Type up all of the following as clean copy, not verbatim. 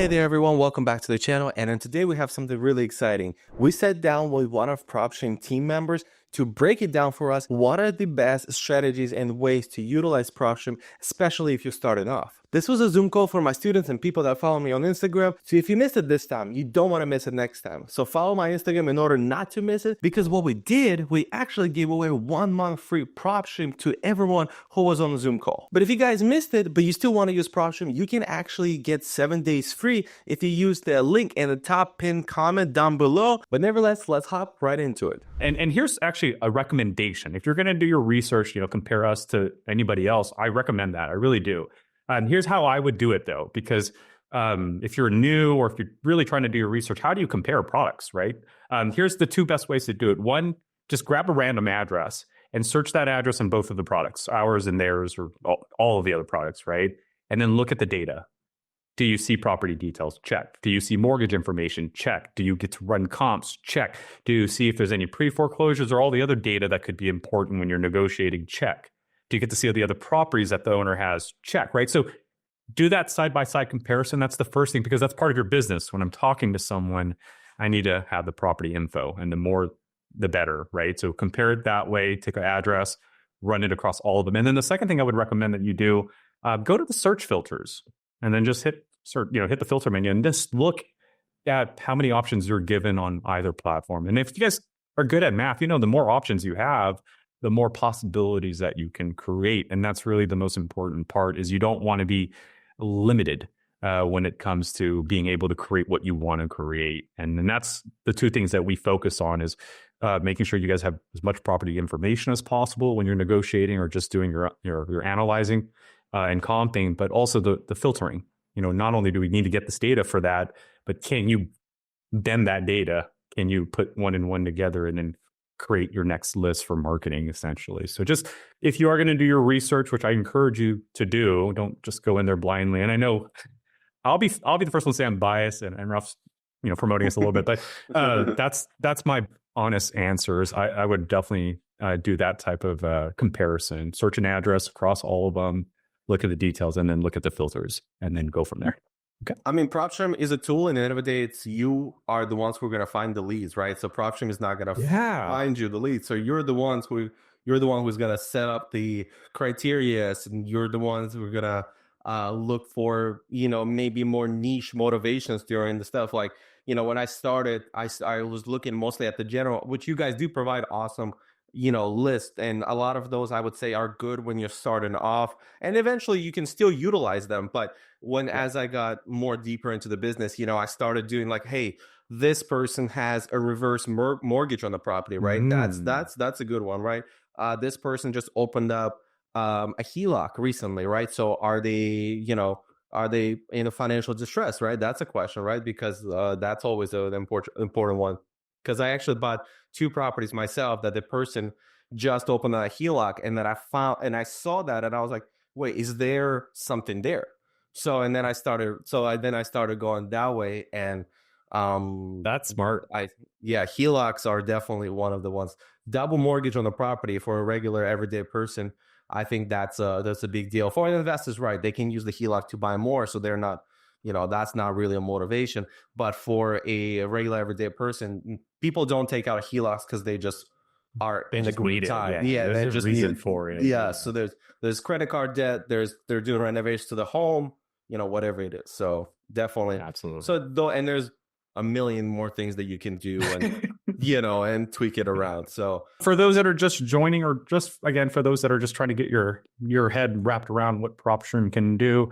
Hey there everyone, welcome back to the channel, and today we have something really exciting. We sat down with one of PropStream team members to break it down for us. What are the best strategies and ways to utilize PropStream, especially if you're starting off? This was a Zoom call for my students and people that follow me on Instagram. So if you missed it this time, you don't want to miss it next time. So follow my Instagram in order not to miss it, because what we did, we actually gave away 1 month free PropStream to everyone who was on the Zoom call. But if you guys missed it, but you still want to use PropStream, you can actually get 7 days free if you use the link in the top pinned comment down below. But nevertheless, let's hop right into it. And here's actually a recommendation. If you're going to do your research, compare us to anybody else, I recommend that. I really do. And here's how I would do it though, because if you're new or if you're really trying to do your research, how do you compare products, right? Here's the 2 best ways to do it. One, just grab a random address and search that address in both of the products, ours and theirs, or all of the other products, right? And then look at the data. Do you see property details? Check. Do you see mortgage information? Check. Do you get to run comps? Check. Do you see if there's any pre-foreclosures or all the other data that could be important when you're negotiating? Check. Do you get to see all the other properties that the owner has? Check, right? So do that side-by-side comparison. That's the first thing, because that's part of your business. When I'm talking to someone, I need to have the property info, and the more, the better, right? So compare it that way, take an address, run it across all of them. And then the second thing I would recommend that you do, go to the search filters and then just hit the filter menu and just look at how many options you're given on either platform. And if you guys are good at math, the more options you have, the more possibilities that you can create. And that's really the most important part, is you don't want to be limited when it comes to being able to create what you want to create. And that's the 2 things that we focus on, is making sure you guys have as much property information as possible when you're negotiating or just doing your analyzing and comping, but also the filtering. Not only do we need to get this data for that, but can you bend that data? Can you put 1 and 1 together and then create your next list for marketing, essentially? So just, if you are going to do your research, which I encourage you to do, don't just go in there blindly. And I know I'll be the first one to say I'm biased, and Ralph's promoting us a little bit, but that's my honest answers. I would definitely do that type of comparison. Search an address across all of them, look at the details, and then look at the filters, and then go from there. Okay. I mean, PropStream is a tool, and at the end of the day, you are the ones who are going to find the leads, right? So PropStream is not going to find you the leads. So you're the one who's going to set up the criteria, and you're the ones who are going to look for, maybe more niche motivations during the stuff. Like, when I started, I was looking mostly at the general, which you guys do provide awesome list, and a lot of those I would say are good when you're starting off, and eventually you can still utilize them. But as I got more deeper into the business, I started doing like, hey, this person has a reverse mortgage on the property, right? That's a good one, right? This person just opened up a HELOC recently, right? So are they in a financial distress, right? That's a question, right? Because that's always an important one. Because I actually bought 2 properties myself that the person just opened a HELOC, and that I found, and I saw that, and I was like, wait, is there something there? So, and then I started going that way, and that's smart. HELOCs are definitely one of the ones. Double mortgage on the property for a regular everyday person, I think that's a big deal. For investors, right? They can use the HELOC to buy more, so they're not, that's not really a motivation. But for a regular everyday person, people don't take out HELOCs because they just are in a great time. There's just reason for it. Yeah. So there's credit card debt. They're doing renovations to the home, whatever it is. So definitely, absolutely. So and there's a million more things that you can do, and and tweak it around. So for those that are just joining, or just again for those that are just trying to get your head wrapped around what PropStream can do,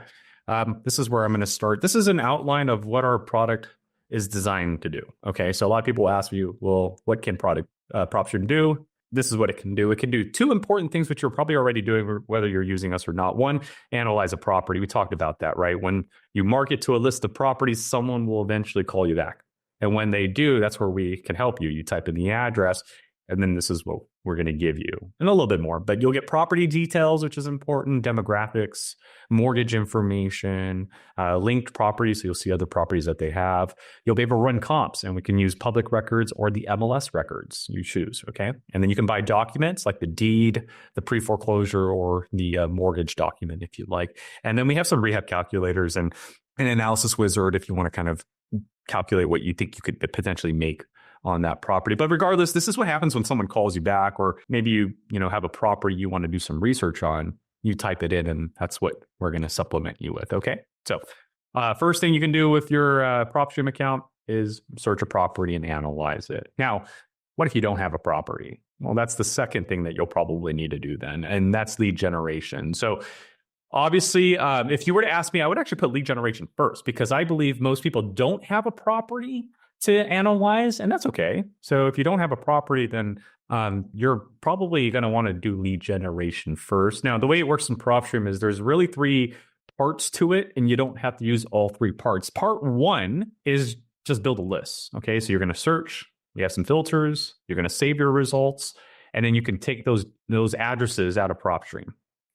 this is where I'm going to start. This is an outline of what our product is designed to do. Okay, so a lot of people ask you, well, what can PropStream do? This is what it can do. It can do 2 important things, which you're probably already doing, whether you're using us or not. One, analyze a property. We talked about that, right? When you market to a list of properties, someone will eventually call you back. And when they do, that's where we can help you. You type in the address, and then this is what we're going to give you, and a little bit more. But you'll get property details, which is important, demographics, mortgage information, linked properties, so you'll see other properties that they have. You'll be able to run comps, and we can use public records or the MLS records you choose, okay? And then you can buy documents like the deed, the pre-foreclosure, or the mortgage document if you like. And then we have some rehab calculators, and an analysis wizard if you want to kind of calculate what you think you could potentially make on that property. But regardless, this is what happens when someone calls you back, or maybe you have a property you want to do some research on. You type it in, and that's what we're going to supplement you with. Okay. So first thing you can do with your PropStream account is search a property and analyze it. Now, what if you don't have a property? Well, that's the second thing that you'll probably need to do then, and that's lead generation. So obviously, if you were to ask me, I would actually put lead generation first, because I believe most people don't have a property to analyze, and that's okay. So if you don't have a property, then you're probably going to want to do lead generation first. Now, the way it works in PropStream is there's really 3 parts to it, and you don't have to use all 3 parts. Part 1 is just build a list. Okay, so you're going to search, you have some filters, you're going to save your results, and then you can take those addresses out of PropStream.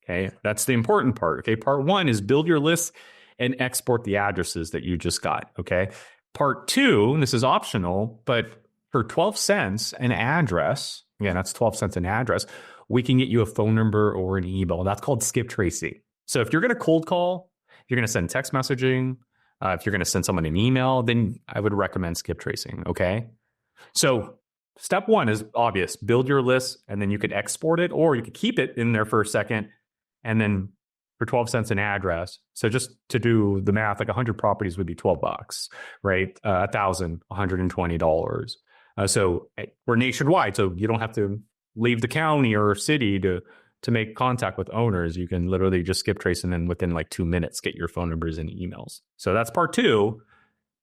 Okay, that's the important part. Okay, part 1 is build your list and export the addresses that you just got. Okay, part 2, and this is optional, but for 12 cents an address, again, that's 12 cents an address, we can get you a phone number or an email. That's called skip tracing. So if you're going to cold call, if you're going to send text messaging, if you're going to send someone an email, then I would recommend skip tracing. Okay, so step 1 is obvious. Build your list, and then you could export it, or you could keep it in there for a second. And then for 12 cents an address. So just to do the math, like 100 properties would be $12, right? 1,000, $120. So we're nationwide, so you don't have to leave the county or city to make contact with owners. You can literally just skip trace, and then within like 2 minutes, get your phone numbers and emails. So that's part 2.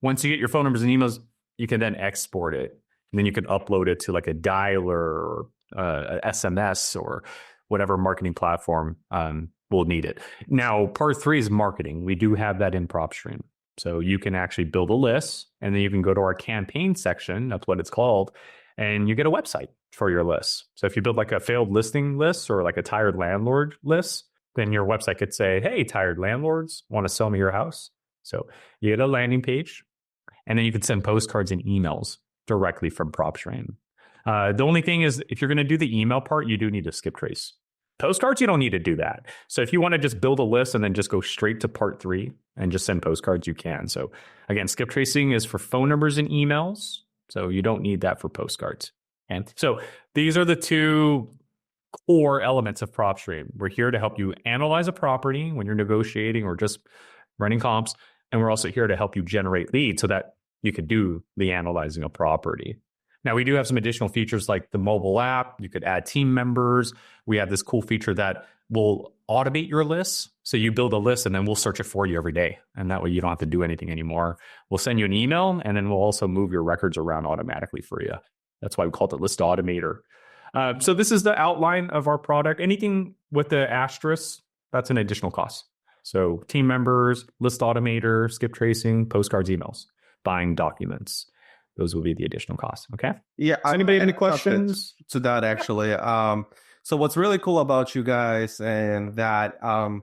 Once you get your phone numbers and emails, you can then export it. And then you can upload it to like a dialer or SMS or whatever marketing platform will need it. Now, part 3 is marketing. We do have that in PropStream. So you can actually build a list, and then you can go to our campaign section. That's what it's called. And you get a website for your list. So if you build like a failed listing list or like a tired landlord list, then your website could say, hey, tired landlords, want to sell me your house? So you get a landing page, and then you can send postcards and emails directly from PropStream. The only thing is, if you're going to do the email part, you do need to skip trace. Postcards, you don't need to do that. So if you want to just build a list and then just go straight to part 3 and just send postcards, you can. So again, skip tracing is for phone numbers and emails. So you don't need that for postcards. And so these are the 2 core elements of PropStream. We're here to help you analyze a property when you're negotiating or just running comps. And we're also here to help you generate leads so that you could do the analyzing of property. Now, we do have some additional features like the mobile app. You could add team members. We have this cool feature that will automate your lists. So you build a list, and then we'll search it for you every day. And that way you don't have to do anything anymore. We'll send you an email, and then we'll also move your records around automatically for you. That's why we call it the list automator. So this is the outline of our product. Anything with the asterisk, that's an additional cost. So team members, list automator, skip tracing, postcards, emails, buying documents. Those will be the additional costs. Okay. Yeah. Does anybody have any questions to that? Actually, so what's really cool about you guys, and that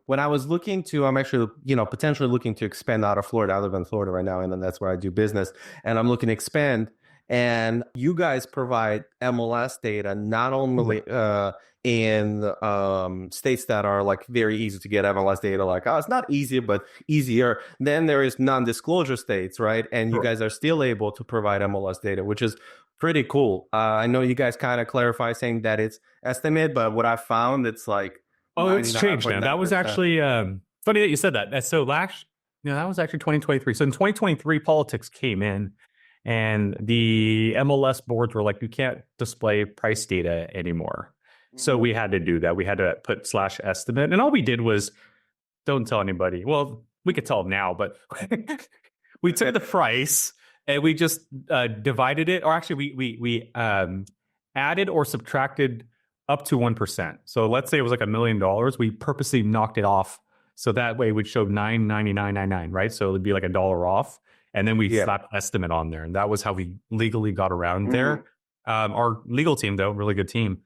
when I was looking to, I'm actually potentially looking to expand out of Florida. I live in Florida right now, and then that's where I do business. And I'm looking to expand. And you guys provide MLS data not only in states that are like very easy to get MLS data, like it's not easy but easier. Then there is non-disclosure states, right? And you guys are still able to provide MLS data, which is pretty cool. I know you guys kind of clarify saying that it's estimate, but what I found, it's like it's changed now. That was actually funny that you said that. So that was actually 2023. So in 2023, politics came in. And the MLS boards were like, you can't display price data anymore. So we had to do that. We had to put /estimate. And all we did was, don't tell anybody. Well, we could tell them now, but we took the price and we just divided it. Or actually, we added or subtracted up to 1%. So let's say it was like $1 million. We purposely knocked it off. So that way we'd show $999.99, right? So it'd be like $1 off. And then we slapped estimate on there. And that was how we legally got around there. Our legal team, though, really good team,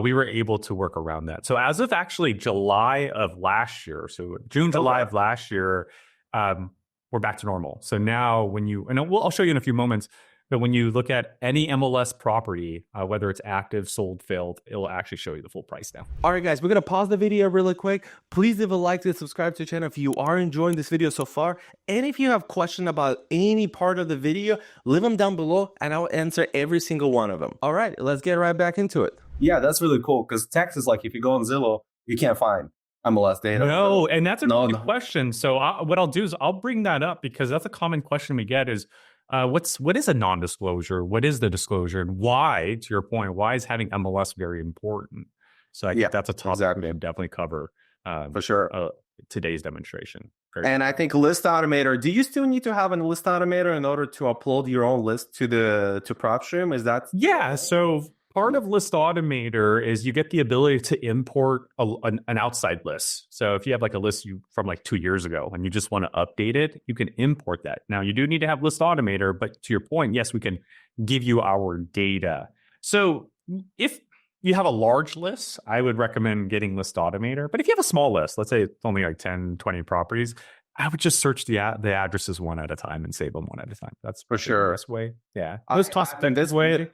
we were able to work around that. So as of actually July of last year, so June, July of last year, we're back to normal. So now when I'll show you in a few moments, But when you look at any MLS property, whether it's active, sold, failed, it'll actually show you the full price now. All right, guys, we're going to pause the video really quick. Please leave a like and subscribe to the channel if you are enjoying this video so far. And if you have questions about any part of the video, leave them down below and I'll answer every single one of them. All right, let's get right back into it. Yeah, that's really cool because Texas, like if you go on Zillow, you can't find MLS data. No, and that's a good question. So what I'll do is I'll bring that up because that's a common question we get is, what is a non-disclosure? What is the disclosure? And why, to your point, why is having MLS very important? So I think that's a topic we can definitely cover for sure. Today's demonstration. And I think list automator, do you still need to have a list automator in order to upload your own list to PropStream? Is that? Yeah. So part of list automator is you get the ability to import an outside list. So if you have like a list from like 2 years ago and you just want to update it, you can import that. Now you do need to have list automator, but to your point, yes, we can give you our data. So if you have a large list, I would recommend getting list automator. But if you have a small list, let's say it's only like 10, 20 properties, I would just search the addresses one at a time and save them one at a time. That's for sure the best way. Yeah. Let's toss it this way.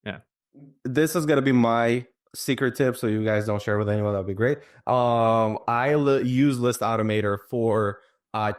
Yeah. This is going to be my secret tip, so you guys don't share with anyone. That'd be great. I use list automator for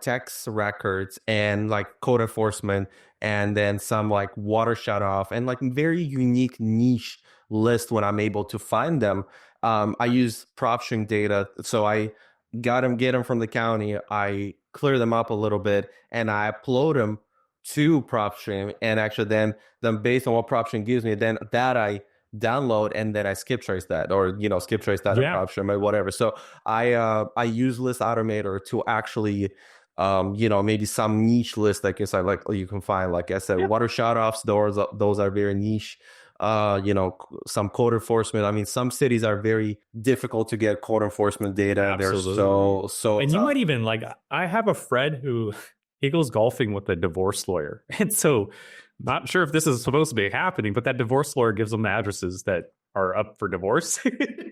tax records and like code enforcement, and then some like water shut off and like very unique niche list when I'm able to find them. I use PropStream data, so I get them from the county. I clear them up a little bit and I upload them to PropStream, and actually then based on what PropStream gives me, then that I download and then I skip trace that, or skip trace that to PropStream or whatever. So I use list automator to actually maybe some niche list like I like you can find, like I said, water shut offs. Those are very niche. Some code enforcement. I mean, some cities are very difficult to get code enforcement data. Absolutely. They're so and you might even like, I have a friend who he goes golfing with a divorce lawyer. And so not sure if this is supposed to be happening, but that divorce lawyer gives them the addresses that are up for divorce.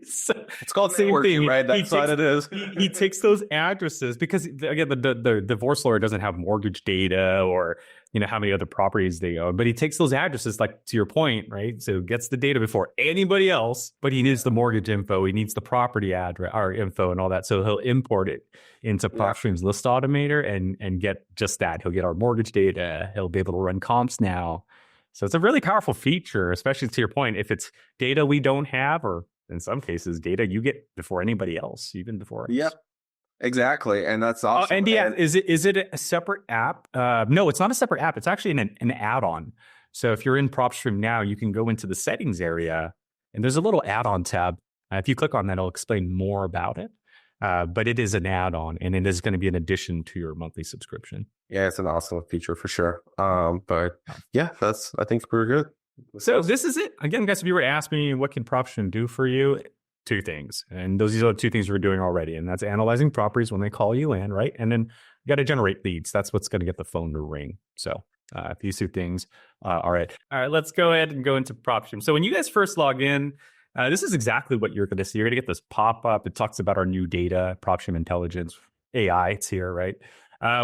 So it's called same thing, right? That's what it is. He takes those addresses because again, the divorce lawyer doesn't have mortgage data or how many other properties they own, but he takes those addresses, like to your point, right? So gets the data before anybody else, but he needs the mortgage info, he needs the property address or info and all that. So he'll import it into PropStream's list automator and get just that. He'll get our mortgage data. He'll be able to run comps now. So it's a really powerful feature, especially to your point, if it's data we don't have, or in some cases, data you get before anybody else, even before us. Yep, exactly. And that's awesome. And yeah, is it a separate app? No, it's not a separate app. It's actually an add-on. So if you're in PropStream now, you can go into the settings area and there's a little add-on tab. If you click on that, it'll explain more about it. But it is an add-on and it is going to be an addition to your monthly subscription. Yeah, it's an awesome feature for sure. But yeah, I think we're good. So this is it. Again, guys, if you were to ask me what can PropStream do for you, 2 things. And these are the 2 things we're doing already. And that's analyzing properties when they call you in, right? And then you got to generate leads. That's what's going to get the phone to ring. So these 2 things. All right, let's go ahead and go into PropStream. So when you guys first log in, this is exactly what you're going to see. You're going to get this pop-up. It talks about our new data, PropStream Intelligence, AI. It's here, right?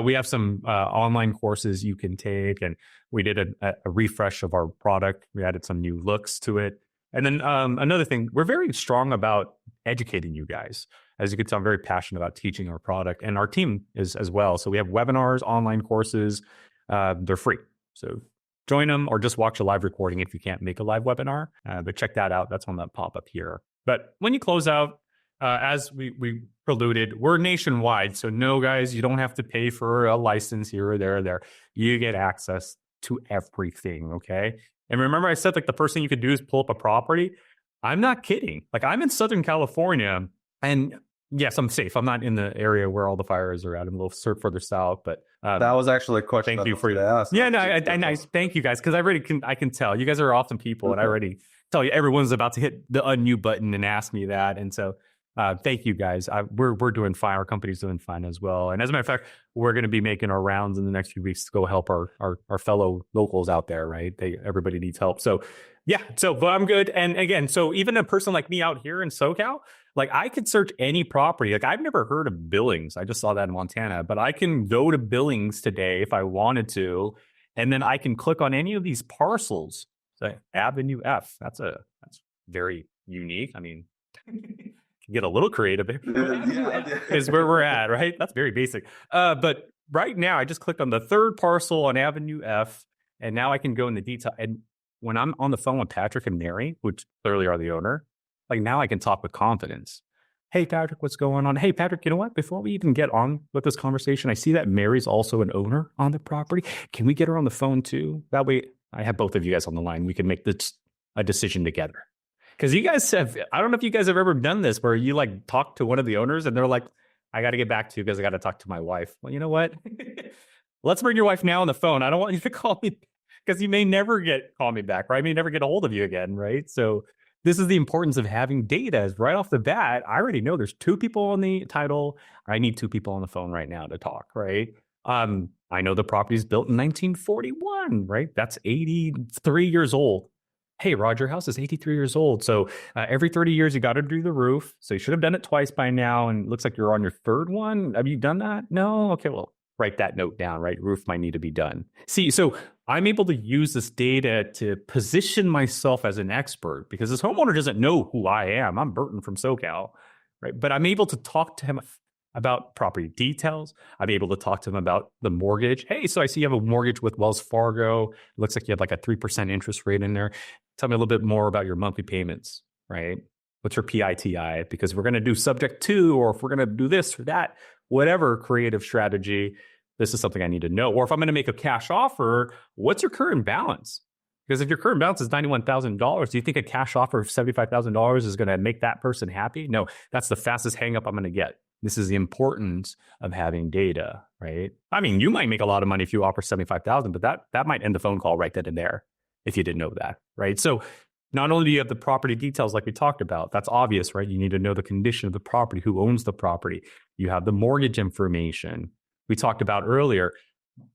We have some online courses you can take, and we did a refresh of our product. We added some new looks to it. And then another thing, we're very strong about educating you guys. As you can tell, I'm very passionate about teaching our product, and our team is as well. So we have webinars, online courses. They're free. So join them or just watch a live recording if you can't make a live webinar. But check that out. That's on that pop-up here. But when you close out, as we preluded, we're nationwide. So no, guys, you don't have to pay for a license here or there. You get access to everything, okay? And remember I said like the first thing you could do is pull up a property. I'm not kidding. Like I'm in Southern California and yes, I'm safe. I'm not in the area where all the fires are at. I'm a little further south, but that was actually a question. Thank you for to ask. Yeah, no, and I thank you guys because I can tell you guys are awesome people, and I already tell you everyone's about to hit the unmute button and ask me that, and so thank you guys. We're doing fine. Our company's doing fine as well, and as a matter of fact, we're going to be making our rounds in the next few weeks to go help our fellow locals out there. Right? Everybody needs help. So yeah, but I'm good. And again, so even a person like me out here in SoCal. Like I could search any property. Like I've never heard of Billings. I just saw that in Montana, but I can go to Billings today if I wanted to And then I can click on any of these parcels. Say Avenue F. That's very unique. I mean, can get a little creative is where we're at, right? That's very basic. But right now, I just clicked on the third parcel on Avenue F, and now I can go in the detail. And when I'm on the phone with Patrick and Mary, which clearly are the owner, like now I can talk with confidence. Hey, Patrick, what's going on? Hey, Patrick, you know what? Before we even get on with this conversation, I see that Mary's also an owner on the property. Can we get her on the phone too? That way I have both of you guys on the line. We can make this a decision together. Because you guys have, I don't know if you guys have ever done this where you like talk to one of the owners and they're like, I got to get back to you because I got to talk to my wife. Well, you know what? Let's bring your wife now on the phone. I don't want you to call me because you may never call me back, right? I may never get a hold of you again, right? So this is the importance of having data. Is right off the bat, I already know there's 2 people on the title. I need 2 people on the phone right now to talk, right? I know the property is built in 1941, right? That's 83 years old. Hey, Roger, house is 83 years old. So every 30 years, you got to do the roof. So you should have done it twice by now. And it looks like you're on your 3rd one. Have you done that? No? Okay, well, write that note down, right? Roof might need to be done. See, so I'm able to use this data to position myself as an expert because this homeowner doesn't know who I am. I'm Burton from SoCal, right? But I'm able to talk to him about property details. I'm able to talk to him about the mortgage. Hey, so I see you have a mortgage with Wells Fargo. It looks like you have like a 3% interest rate in there. Tell me a little bit more about your monthly payments, right? What's your PITI? Because we're going to do subject to, or if we're going to do this or that, whatever creative strategy, this is something I need to know. Or if I'm going to make a cash offer, what's your current balance? Because if your current balance is $91,000, do you think a cash offer of $75,000 is going to make that person happy? No, that's the fastest hang up I'm going to get. This is the importance of having data, right? I mean, you might make a lot of money if you offer $75,000, but that might end the phone call right then and there if you didn't know that, right? So not only do you have the property details like we talked about, that's obvious, right? You need to know the condition of the property, who owns the property. You have the mortgage information we talked about earlier,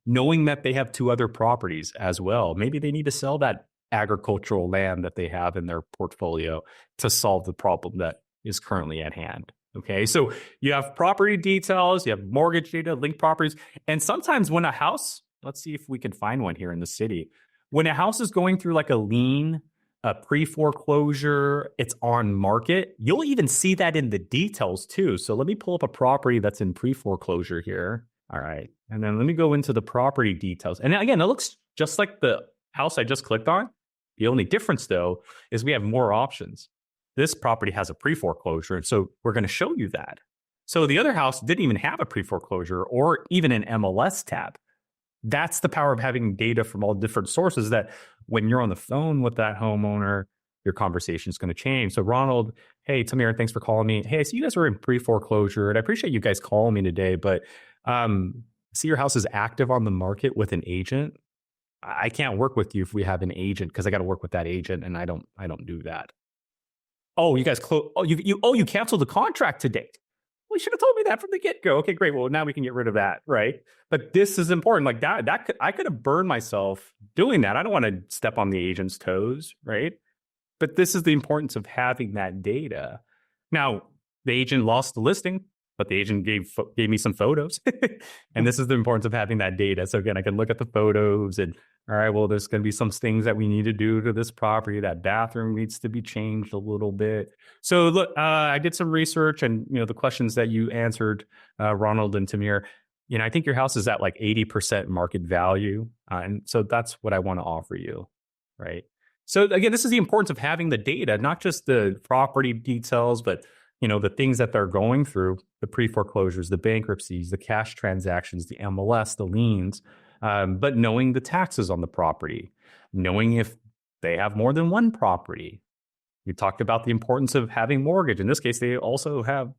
knowing that they have 2 other properties as well. Maybe they need to sell that agricultural land that they have in their portfolio to solve the problem that is currently at hand. Okay, so you have property details, you have mortgage data, linked properties, and sometimes when a house, let's see if we can find one here in the city, when a house is going through like a lien, a pre-foreclosure, it's on market, you'll even see that in the details too. So let me pull up a property that's in pre-foreclosure here. All right, and then let me go into the property details. And again, it looks just like the house I just clicked on. The only difference though is we have more options. This property has a pre-foreclosure, and so we're going to show you that. So the other house didn't even have a pre-foreclosure or even an MLS tab. That's the power of having data from all different sources that when you're on the phone with that homeowner, your conversation is going to change. So Ronald, hey, Tamir, thanks for calling me. Hey, I see you guys were in pre-foreclosure, and I appreciate you guys calling me today, but see your house is active on the market with an agent. I can't work with you if we have an agent because I got to work with that agent, and I don't do that. Oh, you guys you canceled the contract today. Well, you should have told me that from the get-go. Okay, great. Well, now we can get rid of that, right? But this is important. Like I could have burned myself doing that. I don't want to step on the agent's toes, right? But this is the importance of having that data. Now, the agent lost the listing, but the agent gave me some photos. And this is the importance of having that data. So again, I can look at the photos and, all right, well, there's going to be some things that we need to do to this property. That bathroom needs to be changed a little bit. So look, I did some research and, the questions that you answered, Ronald and Tamir, I think your house is at like 80% market value. And so that's what I want to offer you, right? So again, this is the importance of having the data, not just the property details, but the things that they're going through, the pre-foreclosures, the bankruptcies, the cash transactions, the MLS, the liens, but knowing the taxes on the property, knowing if they have more than one property. You talked about the importance of having mortgage. In this case, they also have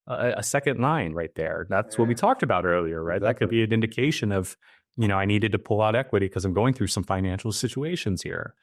a second line right there. That's what we talked about earlier, right? Exactly. That could be an indication of, I needed to pull out equity because I'm going through some financial situations here.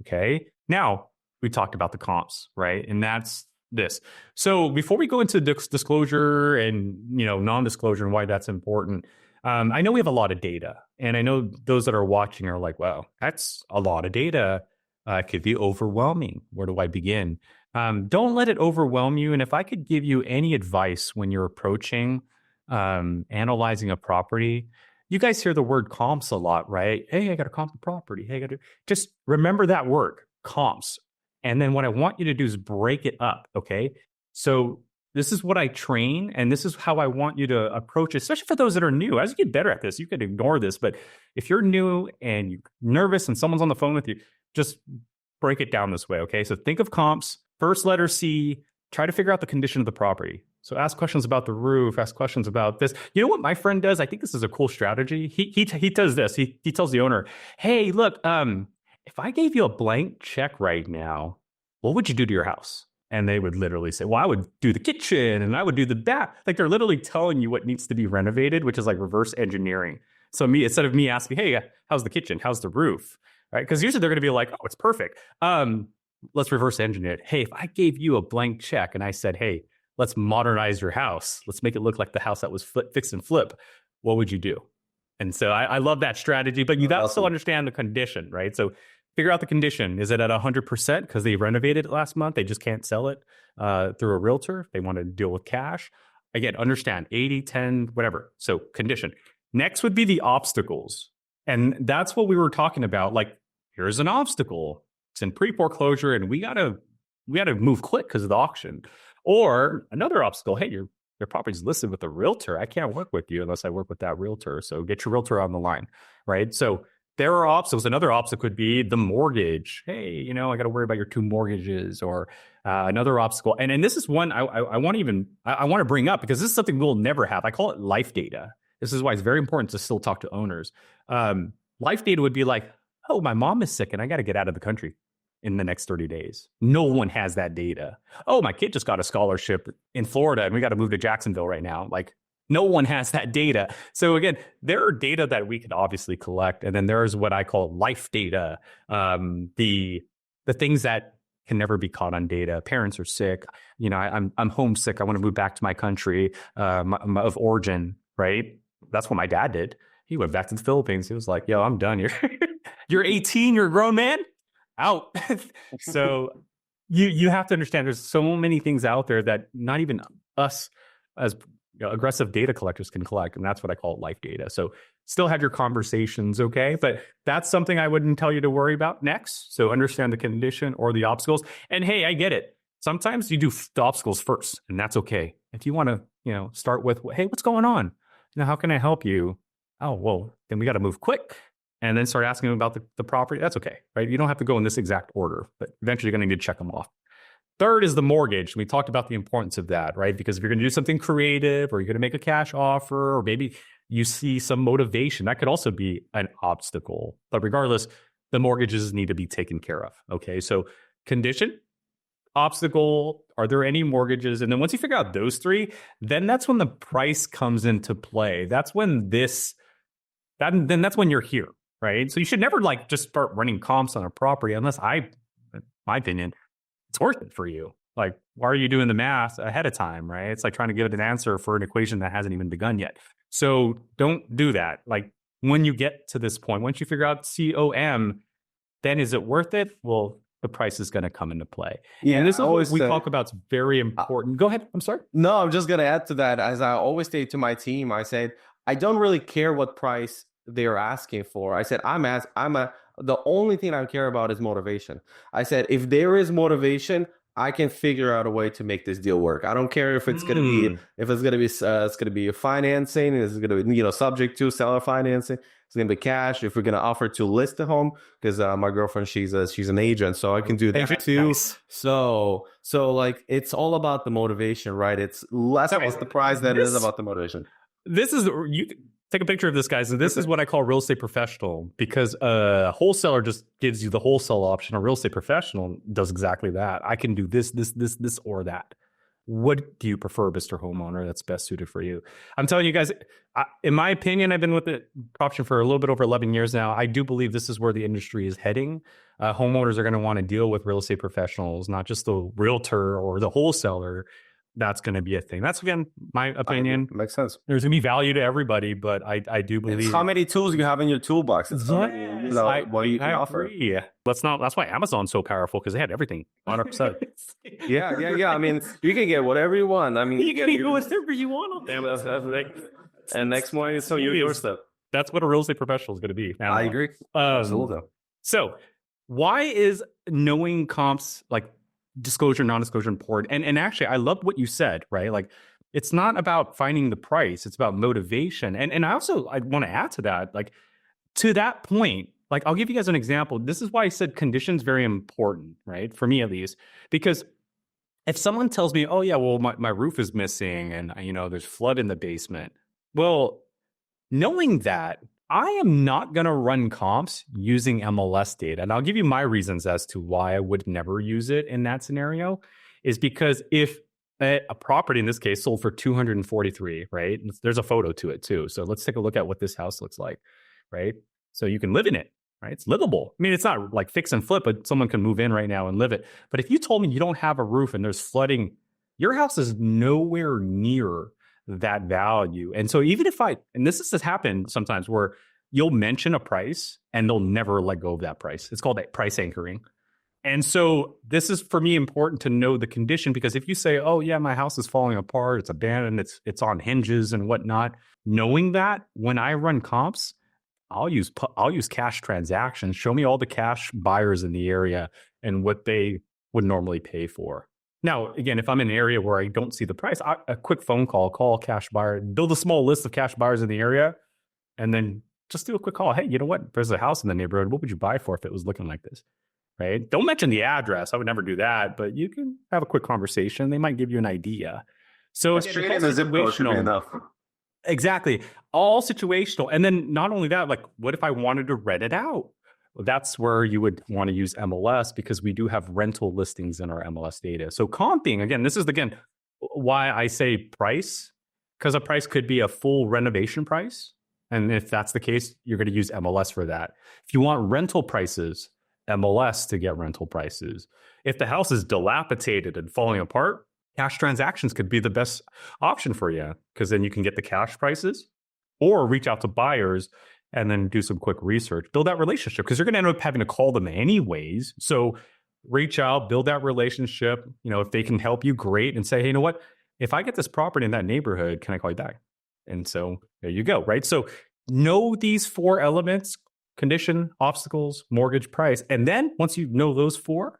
Okay. Now, we talked about the comps, right? And that's this. So before we go into disclosure and, non-disclosure and why that's important, I know we have a lot of data. And I know those that are watching are like, wow, that's a lot of data. It could be overwhelming. Where do I begin? Don't let it overwhelm you. And if I could give you any advice when you're approaching, analyzing a property, You guys hear the word comps a lot, right? Hey, I got to comp the property. Hey, I got to just remember that word, comps. And then what I want you to do is break it up. Okay. So this is what I train, and this is how I want you to approach it, especially for those that are new. As you get better at this, you can ignore this. But if you're new and you're nervous and someone's on the phone with you, just break it down this way. Okay. So think of comps, first letter C, try to figure out the condition of the property. So ask questions about the roof, ask questions about this. You know what my friend does? I think this is a cool strategy. He does this. He tells the owner, hey, look, if I gave you a blank check right now, what would you do to your house? And they would literally say, well, I would do the kitchen and I would do the bath. Like they're literally telling you what needs to be renovated, which is like reverse engineering. So instead of me asking, hey, how's the kitchen? How's the roof? Right? Because usually they're going to be like, oh, it's perfect. Let's reverse engineer it. Hey, if I gave you a blank check and I said, hey, let's modernize your house, let's make it look like the house that was fix and flip, what would you do? And so I love that strategy, but you also understand the condition, right? So figure out the condition. Is it at 100% because they renovated it last month? They just can't sell it through a realtor. They want to deal with cash. Again, understand 80, 10, whatever. So condition. Next would be the obstacles. And that's what we were talking about. Like, here's an obstacle. It's in pre-foreclosure and we gotta move quick because of the auction. Or another obstacle, hey, your property's listed with a realtor. I can't work with you unless I work with that realtor. So get your realtor on the line, right? So there are obstacles. Another obstacle could be the mortgage. Hey, I got to worry about your 2 mortgages. Or another obstacle. And this is one I want to bring up because this is something we'll never have. I call it life data. This is why it's very important to still talk to owners. Life data would be like, oh, my mom is sick and I got to get out of the country in the next 30 days. No one has that data. Oh, my kid just got a scholarship in Florida and we got to move to Jacksonville right now. Like, no one has that data. So again, there are data that we can obviously collect. And then there's what I call life data. The things that can never be caught on data. Parents are sick. I'm homesick. I want to move back to my country of origin, right? That's what my dad did. He went back to the Philippines. He was like, yo, I'm done. You're 18, you're a grown man? Out. So you have to understand there's so many things out there that not even us as aggressive data collectors can collect. And that's what I call life data. So still have your conversations, okay? But that's something I wouldn't tell you to worry about next. So understand the condition or the obstacles. And hey, I get it. Sometimes you do the obstacles first, and that's okay. If you want to, start with, hey, what's going on? How can I help you? Oh, well, then we got to move quick. And then start asking them about the property. That's okay, right? You don't have to go in this exact order, but eventually you're going to need to check them off. Third is the mortgage. We talked about the importance of that, right? Because if you're going to do something creative or you're going to make a cash offer or maybe you see some motivation, that could also be an obstacle. But regardless, the mortgages need to be taken care of, okay? So condition, obstacle, are there any mortgages? And then once you figure out those 3, then that's when the price comes into play. That's when that's when you're here. Right. So you should never just start running comps on a property unless in my opinion, it's worth it for you. Like, why are you doing the math ahead of time? Right. It's like trying to give an answer for an equation that hasn't even begun yet. So don't do that. Like when you get to this point, once you figure out C.O.M., then is it worth it? Well, the price is going to come into play. Yeah. And this is what we talk about. It's very important. Go ahead. I'm sorry. No, I'm just going to add to that. As I always say to my team, I said, I don't really care what price they're asking for. I said, the only thing I care about is motivation. I said, if there is motivation, I can figure out a way to make this deal work. I don't care if it's going to be financing, it's going to be subject to seller financing, it's going to be cash. If we're going to offer to list the home, because my girlfriend she's an agent, so I can do that too. Nice. So like it's all about the motivation, right? It's less about the price than it is about the motivation. This is you. Take a picture of this, guys. And this is what I call real estate professional, because a wholesaler just gives you the wholesale option. A real estate professional does exactly that. I can do this, or that. What do you prefer, Mr. Homeowner? That's best suited for you. I'm telling you guys, in my opinion, I've been with the PropStream for a little bit over 11 years now. I do believe this is where the industry is heading. Homeowners are going to want to deal with real estate professionals, not just the realtor or the wholesaler. That's going to be a thing. That's, again, my opinion. Makes sense. There's going to be value to everybody, but I do believe... It's how many tools you have in your toolbox. It's what you can offer. That's why Amazon's so powerful, because they had everything 100%. Yeah. I mean, you can get whatever you want. I mean, you can get whatever you want on Amazon. And next morning, it's on your doorstep. That's what a real estate professional is going to be. I agree. Um, Absolutely. so why is knowing comps like disclosure, non-disclosure important? And actually, I love what you said, right? Like it's not about finding the price, it's about motivation. And I also I want to add to that, like to that point, like I'll give you guys an example. This is why I said conditions very important, right? For me at least, because if someone tells me, oh yeah, well my roof is missing and there's flood in the basement. Well, knowing that, I am not going to run comps using MLS data. And I'll give you my reasons as to why I would never use it in that scenario is because if a property in this case sold for 243, right? There's a photo to it too. So let's take a look at what this house looks like, right? So you can live in it, right? It's livable. I mean, it's not like fix and flip, but someone can move in right now and live it. But if you told me you don't have a roof and there's flooding, your house is nowhere near that value. And so even if and this has happened sometimes where you'll mention a price and they'll never let go of that price. It's called price anchoring. And so this is for me important to know the condition, because if you say, oh yeah, my house is falling apart, it's abandoned, it's on hinges and whatnot, knowing that when I run comps, I'll use cash transactions. Show me all the cash buyers in the area and what they would normally pay for. Now, again, if I'm in an area where I don't see the price, a quick phone call a cash buyer, build a small list of cash buyers in the area, and then just do a quick call. Hey, you know what? There's a house in the neighborhood. What would you buy for if it was looking like this? Right? Don't mention the address. I would never do that, but you can have a quick conversation. They might give you an idea. So it's situational enough. Exactly. All situational. And then not only that, like what if I wanted to rent it out? Well, that's where you would want to use MLS because we do have rental listings in our MLS data. So comping, again, this is why I say price, because a price could be a full renovation price. And if that's the case, you're going to use MLS for that. If you want rental prices, MLS to get rental prices. If the house is dilapidated and falling apart, cash transactions could be the best option for you because then you can get the cash prices or reach out to buyers and then do some quick research, build that relationship because you're going to end up having to call them anyways. So reach out, build that relationship. If they can help you, great. And say, hey, you know what? If I get this property in that neighborhood, can I call you back? And so there you go, right? So know these 4 elements: condition, obstacles, mortgage, price. And then once you know those 4,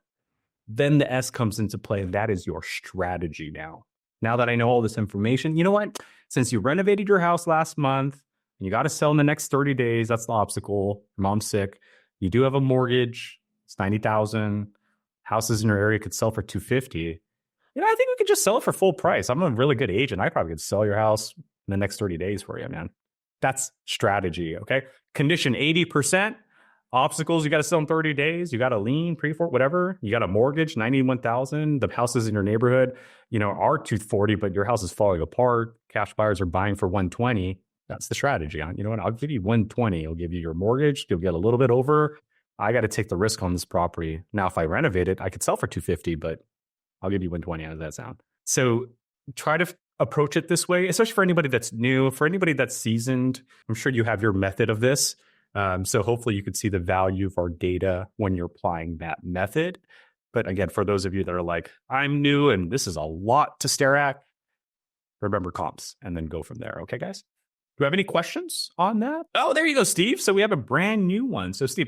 then the S comes into play. And that is your strategy now. Now that I know all this information, you know what? Since you renovated your house last month, and you got to sell in the next 30 days, that's the obstacle. Your mom's sick. You do have a mortgage. It's $90,000. Houses in your area could sell for $250,000. I think we could just sell it for full price. I'm a really good agent. I probably could sell your house in the next 30 days for you, man. That's strategy, okay? Condition 80%. Obstacles, you got to sell in 30 days. You got a lien, pre-fort, whatever. You got a mortgage, $91,000. The houses in your neighborhood, are $240,000, but your house is falling apart. Cash buyers are buying for $120,000. That's the strategy. You know what? I'll give you $120,000. I'll give you your mortgage. You'll get a little bit over. I got to take the risk on this property. Now, if I renovate it, I could sell for $250,000, but I'll give you $120,000. How does that sound? So try to approach it this way, especially for anybody that's new, for anybody that's seasoned. I'm sure you have your method of this. So hopefully you can see the value of our data when you're applying that method. But again, for those of you that are like, I'm new and this is a lot to stare at, remember comps and then go from there. Okay, guys? Do you have any questions on that? Oh, there you go, Steve. So we have a brand new one. So Steve,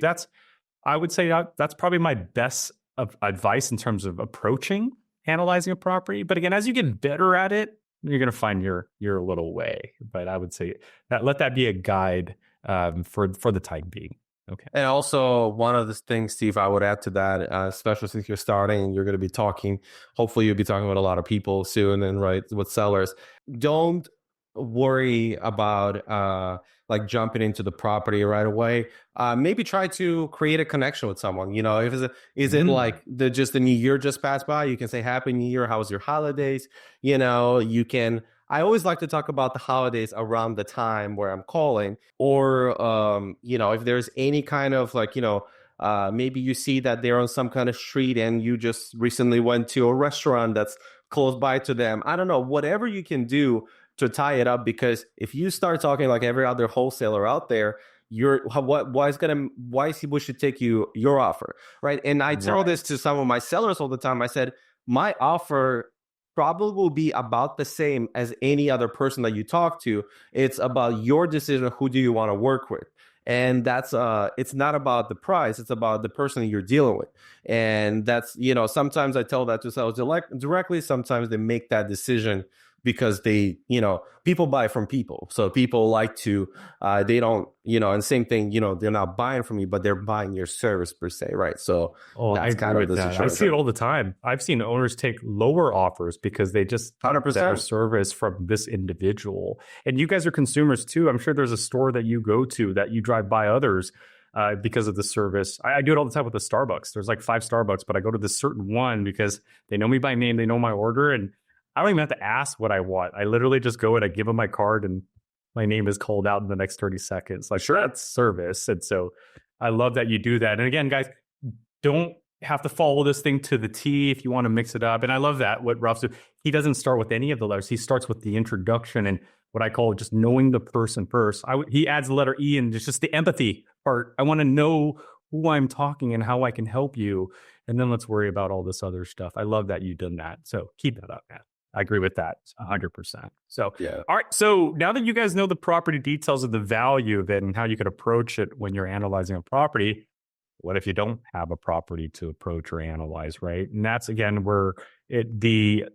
I would say that's probably my best of advice in terms of approaching analyzing a property. But again, as you get better at it, you're going to find your little way. But I would say that let that be a guide for the time being. Okay. And also one of the things, Steve, I would add to that, especially since you're starting, you're going to be talking, hopefully you'll be talking with a lot of people soon and right with sellers. Don't worry about like jumping into the property right away. Maybe try to create a connection with someone. If is it like the new year just passed by, you can say Happy New Year. How was your holidays? You can. I always like to talk about the holidays around the time where I'm calling, or if there's any kind of like maybe you see that they're on some kind of street and you just recently went to a restaurant that's close by to them. I don't know, whatever you can do to tie it up, because if you start talking like every other wholesaler out there, why people should take your offer, right? And I tell this to some of my sellers all the time. I said, my offer probably will be about the same as any other person that you talk to. It's about your decision of who do you want to work with. And that's it's not about the price, it's about the person you're dealing with. And that's, sometimes I tell that to sales directly, sometimes they make that decision because they, people buy from people. So people like to, they don't, and same thing, they're not buying from you, but they're buying your service per se, right? So I agree with that. I see it all the time. I've seen owners take lower offers because they just 100% better service from this individual. And you guys are consumers too. I'm sure there's a store that you go to that you drive by others because of the service. I do it all the time with the Starbucks. There's like 5 Starbucks, but I go to this certain one because they know me by name, they know my order, and I don't even have to ask what I want. I literally just go and I give them my card and my name is called out in the next 30 seconds. Like, sure, that's service. And so I love that you do that. And again, guys, don't have to follow this thing to the T if you want to mix it up. And I love that, what Ralph's doing. He doesn't start with any of the letters. He starts with the introduction and what I call just knowing the person first. He adds the letter E and it's just the empathy part. I want to know who I'm talking and how I can help you. And then let's worry about all this other stuff. I love that you've done that. So keep that up, man. I agree with that 100%. So, yeah. All right. So now that you guys know the property details of the value of it and how you could approach it when you're analyzing a property, what if you don't have a property to approach or analyze, right? And that's, again, where the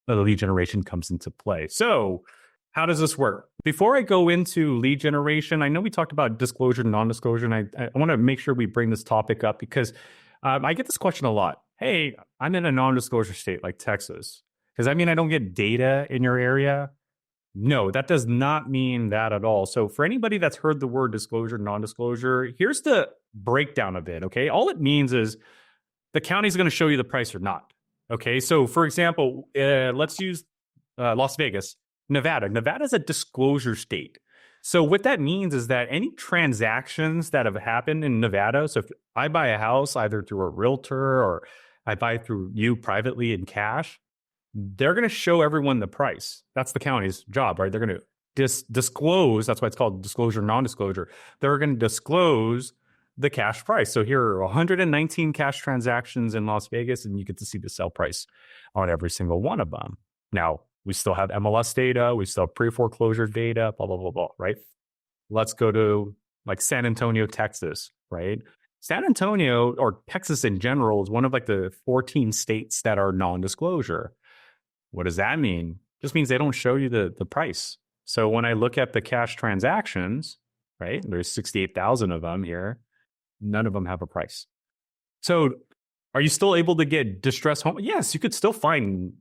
lead generation comes into play. So how does this work? Before I go into lead generation, I know we talked about disclosure and non-disclosure, and I want to make sure we bring this topic up because I get this question a lot. Hey, I'm in a non-disclosure state like Texas. Does that mean I don't get data in your area? No, that does not mean that at all. So for anybody that's heard the word disclosure, non-disclosure, here's the breakdown of it, okay? All it means is the county's going to show you the price or not, okay? So for example, let's use Las Vegas, Nevada. Nevada's a disclosure state. So what that means is that any transactions that have happened in Nevada, so if I buy a house either through a realtor or I buy through you privately in cash, they're going to show everyone the price. That's the county's job, right? They're going to disclose. That's why it's called disclosure, non-disclosure. They're going to disclose the cash price. So here are 119 cash transactions in Las Vegas, and you get to see the sell price on every single one of them. Now, we still have MLS data. We still have pre-foreclosure data, blah, blah, blah, blah, right? Let's go to like San Antonio, Texas, right? San Antonio, or Texas in general, is one of like the 14 states that are non-disclosure. What does that mean? Just means they don't show you the price. So when I look at the cash transactions, right, there's 68,000 of them here. None of them have a price. So are you still able to get distressed home? Yes, you could still find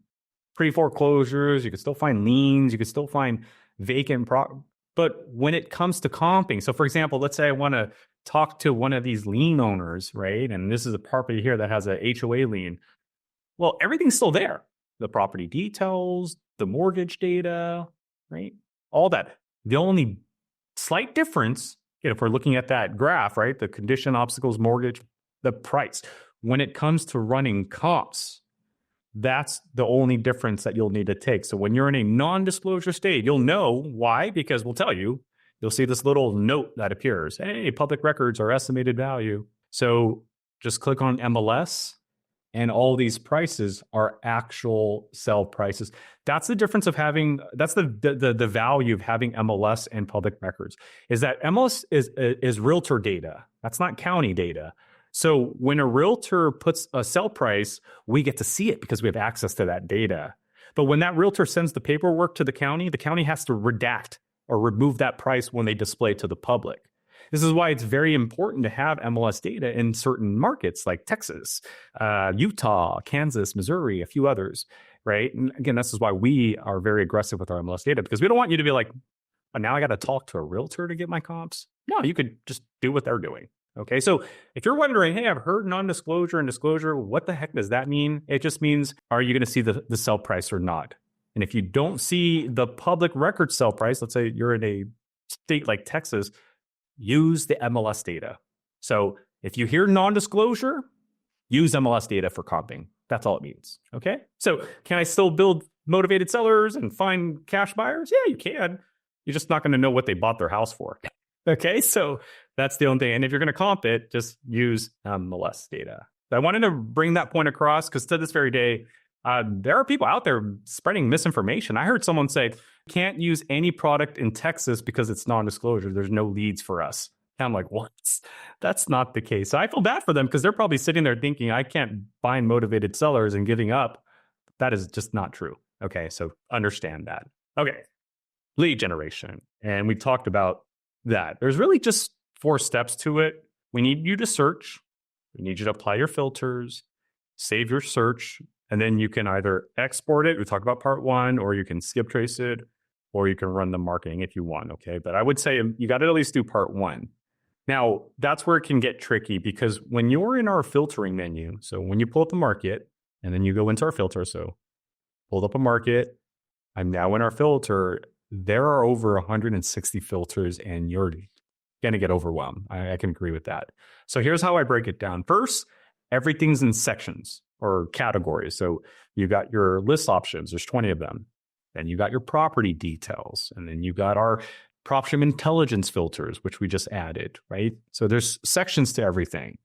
pre-foreclosures. You could still find liens. You could still find vacant But when it comes to comping, so for example, let's say I want to talk to one of these lien owners, right? And this is a property here that has a HOA lien. Well, everything's still there. The property details, the mortgage data, right? All that. The only slight difference, if we're looking at that graph, right? The condition, obstacles, mortgage, the price. When it comes to running comps, that's the only difference that you'll need to take. So when you're in a non-disclosure state, you'll know why, because we'll tell you. You'll see this little note that appears. Hey, public records are estimated value. So just click on MLS. And all these prices are actual sell prices. That's the difference of having, that's the value of having MLS and public records, is that MLS is realtor data. That's not county data. So when a realtor puts a sell price, we get to see it because we have access to that data. But when that realtor sends the paperwork to the county has to redact or remove that price when they display it to the public. This is why it's very important to have MLS data in certain markets like Texas, Utah, Kansas, Missouri, a few others, right? And again, this is why we are very aggressive with our MLS data, because we don't want you to be like, oh, now I got to talk to a realtor to get my comps. No, you could just do what they're doing. Okay, so if you're wondering, hey, I've heard non-disclosure and disclosure, what the heck does that mean? It just means, are you going to see the sell price or not? And if you don't see the public record sell price, let's say you're in a state like Texas, use the MLS data. So if you hear non-disclosure, use MLS data for comping. That's all it means. Okay. So can I still build motivated sellers and find cash buyers? Yeah, you can. You're just not going to know what they bought their house for. Okay. So that's the only thing. And if you're going to comp it, just use MLS data. I wanted to bring that point across because to this very day, There are people out there spreading misinformation. I heard someone say, can't use any product in Texas because it's non-disclosure. There's no leads for us. And I'm like, what? That's not the case. So I feel bad for them because they're probably sitting there thinking, I can't find motivated sellers and giving up. That is just not true. Okay, so understand that. Okay, lead generation. And we talked about that. There's really just 4 steps to it. We need you to search. We need you to apply your filters, save your search, and then you can either export it. We talked about part 1, or you can skip trace it, or you can run the marketing if you want. Okay, but I would say you got to at least do part 1. Now, that's where it can get tricky because when you're in our filtering menu, so when you pull up the market and then you go into our filter, so pulled up a market, I'm now in our filter, there are over 160 filters and you're going to get overwhelmed. I can agree with that. So here's how I break it down. First, everything's in sections or categories. So you got your list options, there's 20 of them. Then you got your property details, and then you got our PropStream intelligence filters, which we just added, right? So there's sections to everything.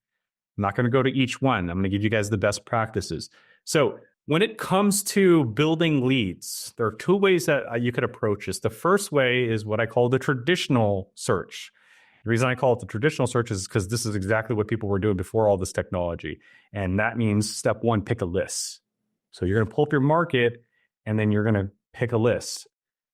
I'm not going to go to each one. I'm going to give you guys the best practices. So when it comes to building leads, there are 2 ways that you could approach this. The first way is what I call the traditional search. The reason I call it the traditional search is because this is exactly what people were doing before all this technology. And that means step 1, pick a list. So you're going to pull up your market and then you're going to pick a list.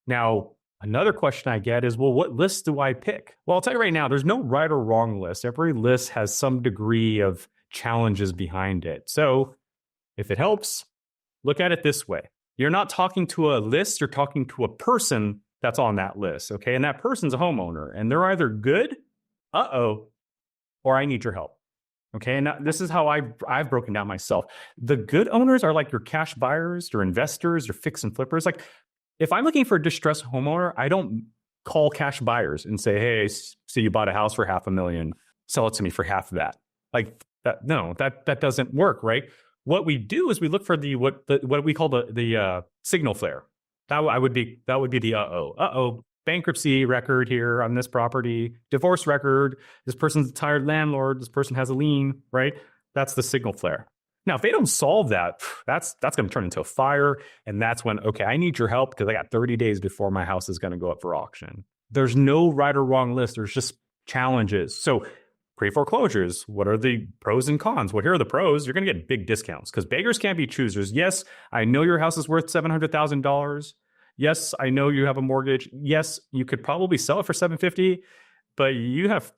Now, another question I get is, well, what list do I pick? Well, I'll tell you right now, there's no right or wrong list. Every list has some degree of challenges behind it. So if it helps, look at it this way. You're not talking to a list, you're talking to a person that's on that list, okay? And that person's a homeowner, and they're either good, or I need your help, okay? And this is how I've broken down myself. The good owners are like your cash buyers, your investors, your fix and flippers. Like, if I'm looking for a distressed homeowner, I don't call cash buyers and say, hey, so you bought a house for $500,000, sell it to me for half of that. Like, that, no, that doesn't work, right? What we do is we look for what we call the signal flare. That would be the bankruptcy record here on this property, divorce record. This person's a tired landlord. This person has a lien, right? That's the signal flare. Now, if they don't solve that, that's going to turn into a fire, and that's when, okay, I need your help because I got 30 days before my house is going to go up for auction. There's no right or wrong list. There's just challenges. So pre-foreclosures, what are the pros and cons? Well, here are the pros. You're going to get big discounts because beggars can't be choosers. Yes, I know your house is worth $700,000. Yes, I know you have a mortgage. Yes, you could probably sell it for $750,000, but you have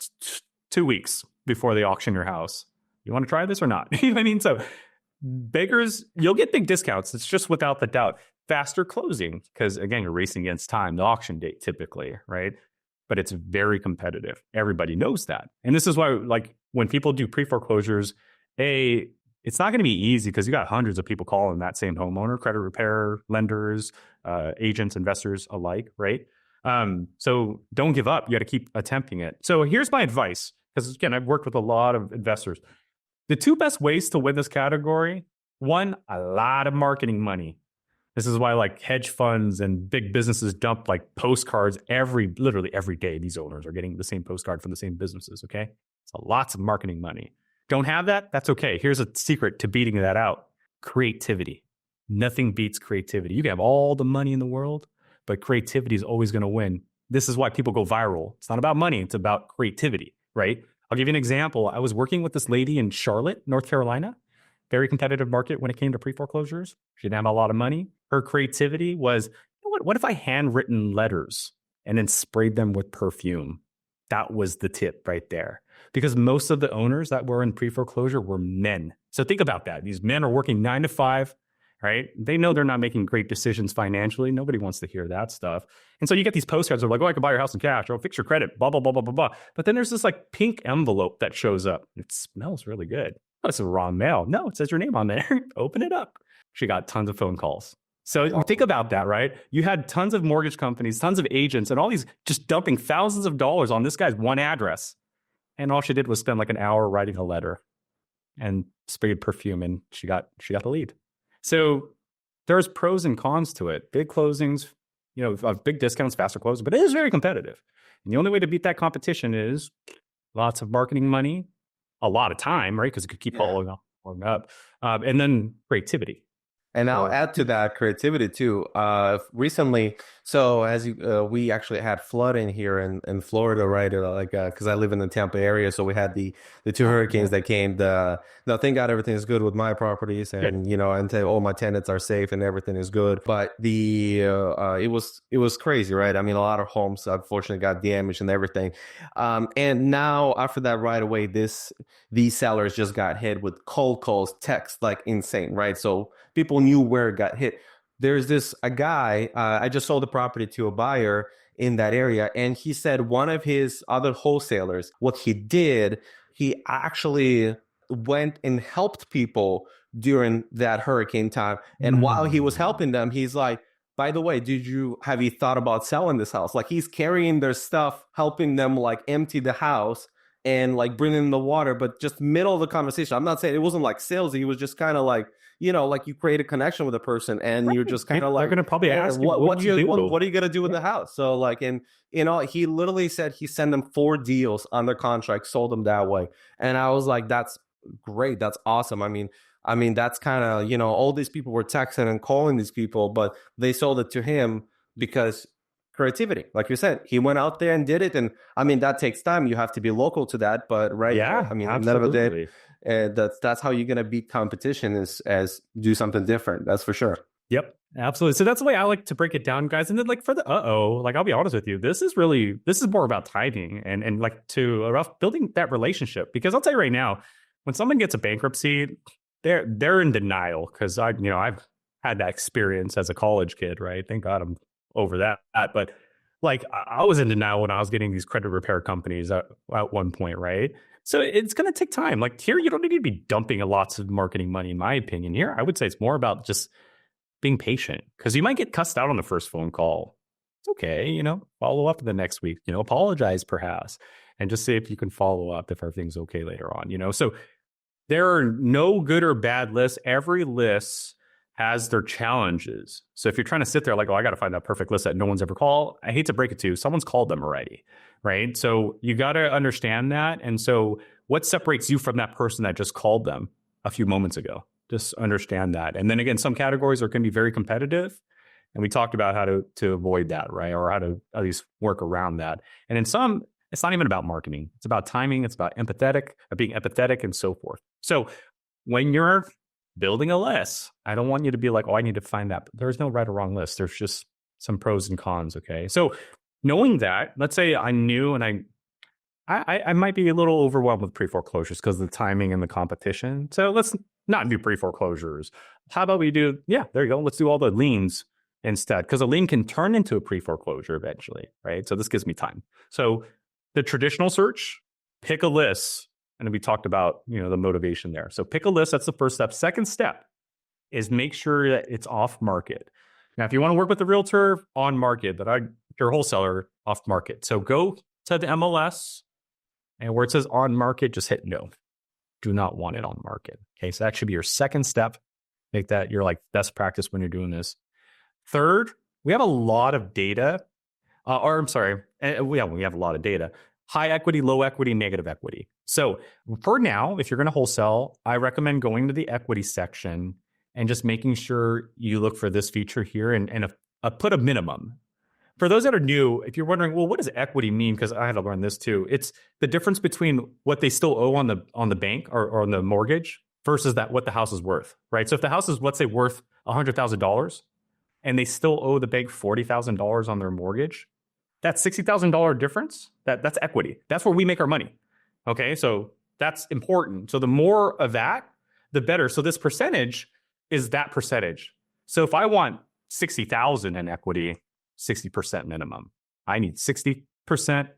2 weeks before they auction your house. You want to try this or not? You know what I mean? So beggars, you'll get big discounts. It's just without the doubt. Faster closing, because again, you're racing against time, the auction date typically, right? But it's very competitive. Everybody knows that. And this is why, like, when people do pre-foreclosures, it's not going to be easy because you got hundreds of people calling that same homeowner, credit repair, lenders, agents, investors alike, right? So don't give up. You got to keep attempting it. So here's my advice, because again, I've worked with a lot of investors. The 2 best ways to win this category: 1, a lot of marketing money. This is why like hedge funds and big businesses dump like postcards literally every day. These owners are getting the same postcard from the same businesses, okay? So lots of marketing money. Don't have that? That's okay. Here's a secret to beating that out. Creativity. Nothing beats creativity. You can have all the money in the world, but creativity is always going to win. This is why people go viral. It's not about money. It's about creativity, right? I'll give you an example. I was working with this lady in Charlotte, North Carolina. Very competitive market when it came to pre-foreclosures. She didn't have a lot of money. Her creativity was, you know what if I handwritten letters and then sprayed them with perfume? That was the tip right there. Because most of the owners that were in pre-foreclosure were men. So think about that. These men are working 9 to 5, right? They know they're not making great decisions financially. Nobody wants to hear that stuff. And so you get these postcards that are like, oh, I can buy your house in cash, or fix your credit, blah, blah, blah, blah, blah, blah. But then there's this like pink envelope that shows up. It smells really good. Oh, it's a raw mail. No, it says your name on there. Open it up. She got tons of phone calls. So you think about that, right? You had tons of mortgage companies, tons of agents, and all these just dumping thousands of dollars on this guy's one address. And all she did was spend like an hour writing a letter and sprayed perfume, and she got the lead. So there's pros and cons to it. Big closings, big discounts, faster closing, but it is very competitive. And the only way to beat that competition is lots of marketing money, a lot of time, right? Because it could keep following up, and then creativity. And I'll add to that creativity too. Recently, so as you, we actually had flooding here in Florida, right? Like, because I live in the Tampa area, so we had the two hurricanes that came. No, thank God everything is good with my properties, Good. and and all my tenants are safe and everything is good. But it was crazy, right? I mean, a lot of homes unfortunately got damaged and everything. And now after that, right away, these sellers just got hit with cold calls, text like insane, right? So people knew where it got hit. There's a guy, I just sold the property to a buyer in that area, and he said one of his other wholesalers, what he did, he actually went and helped people during that hurricane time. And while he was helping them, he's like, by the way, have you thought about selling this house? Like, he's carrying their stuff, helping them like empty the house and like bring in the water, but just middle of the conversation. I'm not saying it wasn't like salesy. He was just kind of like, like you create a connection with a person and you're just kind of like, they're going to probably ask you, what are you going to do with the house? So like, and he literally said he sent them 4 deals on their contract, sold them that way. And I was like, that's great. That's awesome. I mean, that's kind of, all these people were texting and calling these people, but they sold it to him because creativity, like you said, he went out there and did it. And I mean, that takes time. You have to be local to that, but right. Yeah, I mean, absolutely. At the end of the day, that's how you're going to beat competition as do something different. That's for sure. Yep, absolutely. So that's the way I like to break it down, guys. And then like for the like I'll be honest with you, this is more about timing and like building that relationship. Because I'll tell you right now, when someone gets a bankruptcy, they're in denial because I've had that experience as a college kid, right? Thank God I'm over that. But like I was in denial when I was getting these credit repair companies at one point, right? So it's going to take time. Like here, you don't need to be dumping lots of marketing money, in my opinion. Here, I would say it's more about just being patient because you might get cussed out on the first phone call. It's okay, follow up the next week, apologize perhaps, and just see if you can follow up if everything's okay later on, So there are no good or bad lists. Every list has their challenges. So if you're trying to sit there like, I got to find that perfect list that no one's ever called, I hate to break it to you, someone's called them already, right? So you got to understand that. And so what separates you from that person that just called them a few moments ago? Just understand that. And then again, some categories are going to be very competitive. And we talked about how to avoid that, right? Or how to at least work around that. And in some, it's not even about marketing. It's about timing. It's about being empathetic and so forth. So when you're building a list, I don't want you to be like, I need to find that. There's no right or wrong list. There's just some pros and cons, okay? So knowing that, let's say I knew and I might be a little overwhelmed with pre-foreclosures because of the timing and the competition. So let's not do pre-foreclosures. How about we do, there you go. Let's do all the liens instead because a lien can turn into a pre-foreclosure eventually, right? So this gives me time. So the traditional search, pick a list. And we talked about, the motivation there. So pick a list. That's the first step. Second step is make sure that it's off market. Now, if you want to work with the realtor on market, your wholesaler off market. So go to the MLS and where it says on market, just hit no. Do not want it on market. Okay. So that should be your second step. Make that your like best practice when you're doing this. Third, we have a lot of data. We have a lot of data. High equity, low equity, negative equity. So for now, if you're going to wholesale, I recommend going to the equity section and just making sure you look for this feature here and put a minimum. For those that are new, if you're wondering, well, what does equity mean? Because I had to learn this too. It's the difference between what they still owe on the bank or on the mortgage versus what the house is worth, right? So if the house is, let's say, worth $100,000 and they still owe the bank $40,000 on their mortgage, that $60,000 difference, that's equity. That's where we make our money. Okay, so that's important. So the more of that, the better. So this percentage is that percentage. So if I want 60,000 in equity, 60% minimum. I need 60%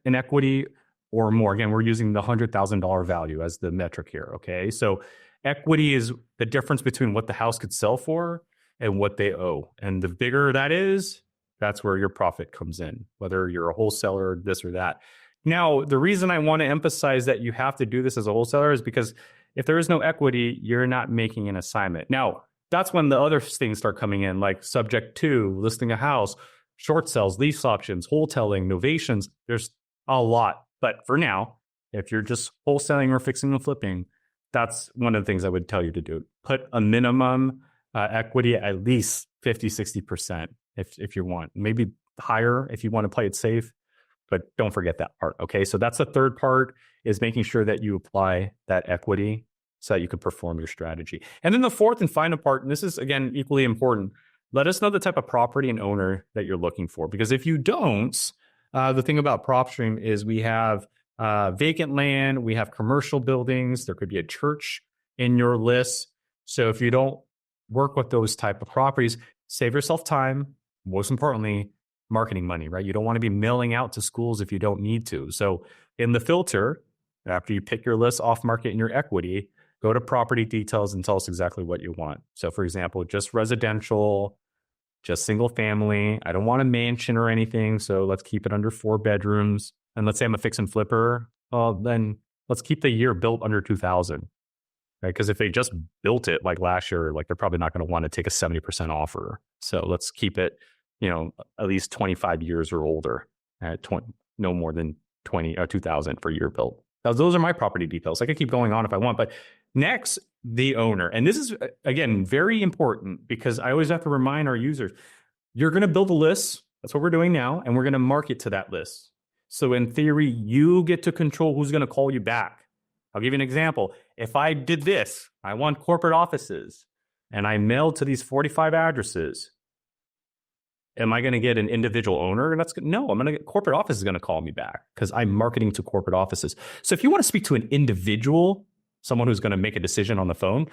in equity or more. Again, we're using the $100,000 value as the metric here. Okay, so equity is the difference between what the house could sell for and what they owe. And the bigger that is, that's where your profit comes in, whether you're a wholesaler, this or that. Now, the reason I want to emphasize that you have to do this as a wholesaler is because if there is no equity, you're not making an assignment. Now, that's when the other things start coming in, like subject to, listing a house, short sales, lease options, wholesaling, novations. There's a lot. But for now, if you're just wholesaling or fixing and flipping, that's one of the things I would tell you to do. Put a minimum equity at least 50, 60% if you want. Maybe higher if you want to play it safe, but don't forget that part. Okay. So that's the third part, is making sure that you apply that equity so that you can perform your strategy. And then the fourth and final part, and this is again equally important, let us know the type of property and owner that you're looking for. Because if you don't, the thing about PropStream is we have vacant land, we have commercial buildings, there could be a church in your list. So if you don't work with those type of properties, save yourself time. Most importantly, marketing money, right? You don't want to be mailing out to schools if you don't need to. So in the filter, after you pick your list off market and your equity, go to property details and tell us exactly what you want. So for example, just residential, just single family. I don't want a mansion or anything. So let's keep it under 4 bedrooms. And let's say I'm a fix and flipper. Well, then let's keep the year built under 2000. Right? Because if they just built it like last year, like they're probably not going to want to take a 70% offer. So let's keep it, at least 25 years or older at 20, no more than 2000 for year built. Now, those are my property details. I could keep going on if I want, but next, the owner. And this is, again, very important because I always have to remind our users, you're going to build a list. That's what we're doing now. And we're going to market to that list. So in theory, you get to control who's going to call you back. I'll give you an example. If I did this, I want corporate offices and I mailed to these 45 addresses. Am I going to get an individual owner? No, I'm going to get corporate office is going to call me back because I'm marketing to corporate offices. So if you want to speak to an individual, someone who's going to make a decision on the phone,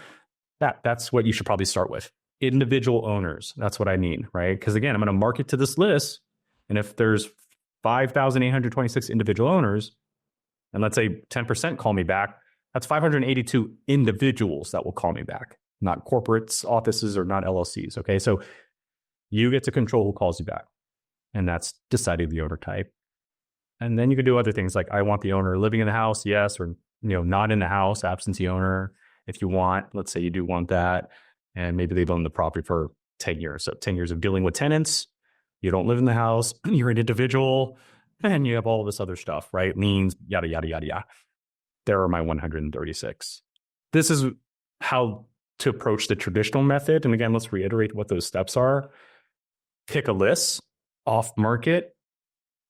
that's what you should probably start with. Individual owners. That's what I mean, right? Because again, I'm going to market to this list. And if there's 5,826 individual owners, and let's say 10% call me back, that's 582 individuals that will call me back, not corporates, offices, or not LLCs. Okay. So you get to control who calls you back. And that's deciding the owner type. And then you can do other things like I want the owner living in the house, yes, or not in the house, absentee owner. If you want, let's say you do want that, and maybe they've owned the property for 10 years. So 10 years of dealing with tenants, you don't live in the house, you're an individual, and you have all this other stuff, right? Liens, yada, yada, yada, yada. There are my 136. This is how to approach the traditional method. And again, let's reiterate what those steps are. Pick a list, off market.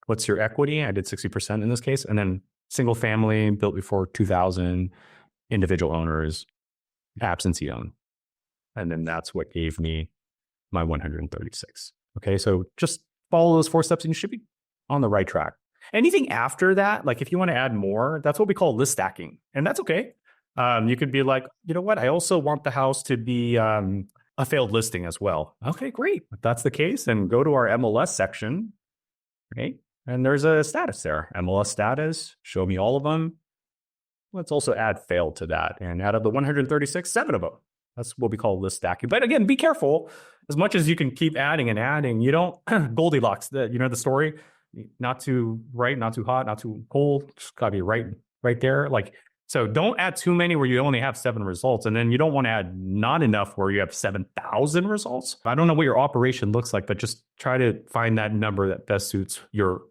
What's your equity? I did 60% in this case. And then single family, built before 2000, individual owners, absentee owned. And then that's what gave me my 136. Okay, so just follow those 4 steps and you should be on the right track. Anything after that, like if you want to add more, that's what we call list stacking. And that's okay. You could be like, you know what? I also want the house to be a failed listing as well. Okay, great. If that's the case, then go to our MLS section, right? And there's a status there. MLS status, show me all of them. Let's also add failed to that. And out of the 136, 7 of them. That's what we call list stacking. But again, be careful. As much as you can keep adding and adding, you don't Goldilocks, the story, not too right, not too hot, not too cold. Just gotta be right there. So don't add too many where you only have 7 results. And then you don't want to add not enough where you have 7,000 results. I don't know what your operation looks like, but just try to find that number that best suits your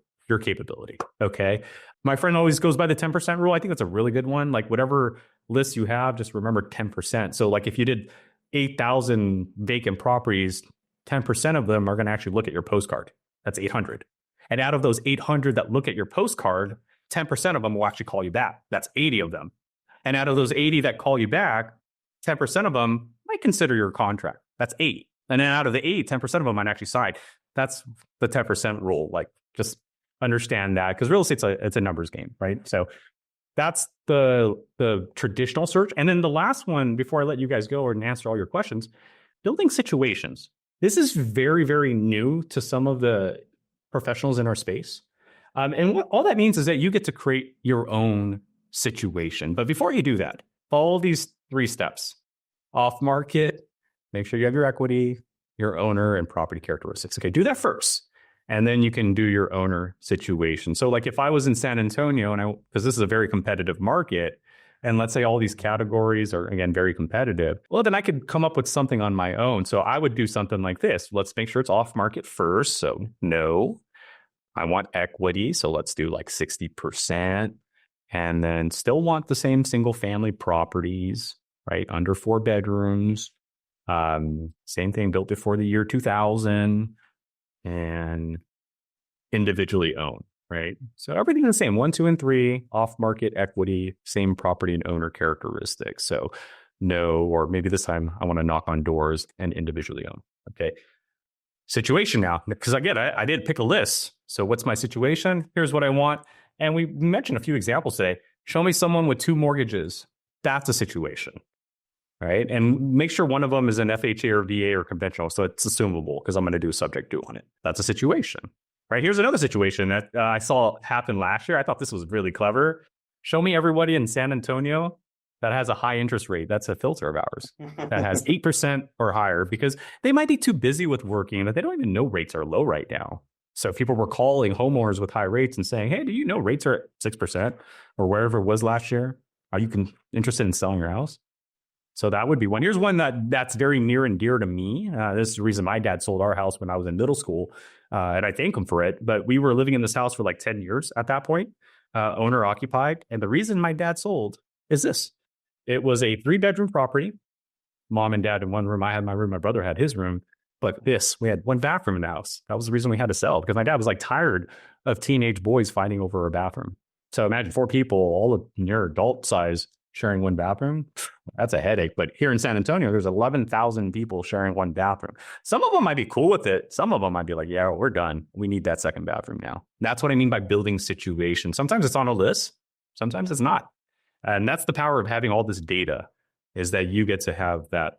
capability. Okay. My friend always goes by the 10% rule. I think that's a really good one. Like whatever list you have, just remember 10%. So like if you did 8,000 vacant properties, 10% of them are going to actually look at your postcard. That's 800. And out of those 800 that look at your postcard, 10% of them will actually call you back. That's 80 of them. And out of those 80 that call you back, 10% of them might consider your contract. That's 80. And then out of the 80, 10% of them might actually sign. That's the 10% rule. Like just understand that because real estate's it's a numbers game, right? So that's the traditional search. And then the last one, before I let you guys go and answer all your questions, building situations. This is very, very new to some of the professionals in our space. And what all that means is that you get to create your own situation. But before you do that, follow these 3 steps. Off market, make sure you have your equity, your owner, and property characteristics. Okay, do that first. And then you can do your owner situation. So like if I was in San Antonio, because this is a very competitive market, and let's say all these categories are, again, very competitive, well, then I could come up with something on my own. So I would do something like this. Let's make sure it's off market first. So no, I want equity. So let's do like 60%. And then still want the same single family properties, right? Under 4 bedrooms. Same thing, built before the year 2000 and individually owned, right? So everything the same, 1, 2, and 3, off market equity, same property and owner characteristics. So no, or maybe this time I want to knock on doors and individually own. Okay. Situation now, because again, I did pick a list. So what's my situation? Here's what I want. And we mentioned a few examples today. Show me someone with 2 mortgages. That's a situation, right? And make sure one of them is an FHA or VA or conventional, so it's assumable because I'm going to do a subject due on it. That's a situation, right? Here's another situation that I saw happen last year. I thought this was really clever. Show me everybody in San Antonio that has a high interest rate. That's a filter of ours that has 8% or higher, because they might be too busy with working that they don't even know rates are low right now. So people were calling homeowners with high rates and saying, hey, do you know rates are at 6% or wherever it was last year? Are you interested in selling your house? So that would be one. Here's one that's very near and dear to me. This is the reason my dad sold our house when I was in middle school, and I thank him for it. But we were living in this house for like 10 years at that point, owner occupied. And the reason my dad sold is this. It was a 3-bedroom property, mom and dad in one room. I had my room. My brother had his room. But we had 1 bathroom in the house. That was the reason we had to sell, because my dad was like tired of teenage boys fighting over a bathroom. So imagine 4 people, all of near adult size, sharing 1 bathroom. That's a headache. But here in San Antonio, there's 11,000 people sharing 1 bathroom. Some of them might be cool with it. Some of them might be like, yeah, we're done. We need that 2nd bathroom now. That's what I mean by building situation. Sometimes it's on a list. Sometimes it's not. And that's the power of having all this data, is that you get to have that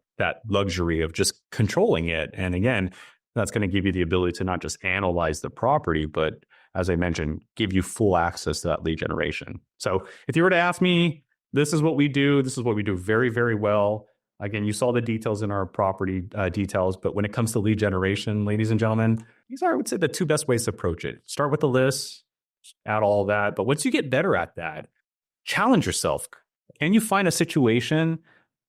luxury of just controlling it. And again, that's going to give you the ability to not just analyze the property, but as I mentioned, give you full access to that lead generation. So if you were to ask me, this is what we do. This is what we do very, very well. Again, you saw the details in our property details, but when it comes to lead generation, ladies and gentlemen, these are, I would say, the 2 best ways to approach it. Start with the list, add all that. But once you get better at that, challenge yourself. Can you find a situation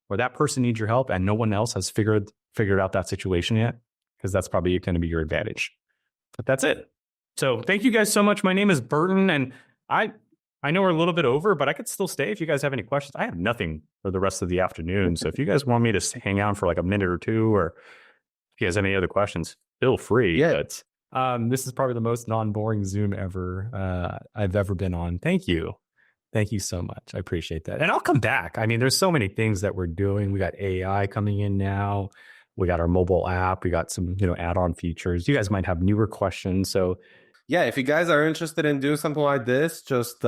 where that person needs your help and no one else has figured out that situation yet? Because that's probably going to be your advantage. But that's it. So thank you guys so much. My name is Burton, and I know we're a little bit over, but I could still stay if you guys have any questions. I have nothing for the rest of the afternoon. So if you guys want me to hang out for like a minute or two, or if you guys have any other questions, feel free. Yeah. But this is probably the most non-boring Zoom ever I've ever been on. Thank you. Thank you so much. I appreciate that. And I'll come back. I mean, there's so many things that we're doing. We got AI coming in now. We got our mobile app. We got some, add-on features. You guys might have newer questions. So yeah, if you guys are interested in doing something like this, just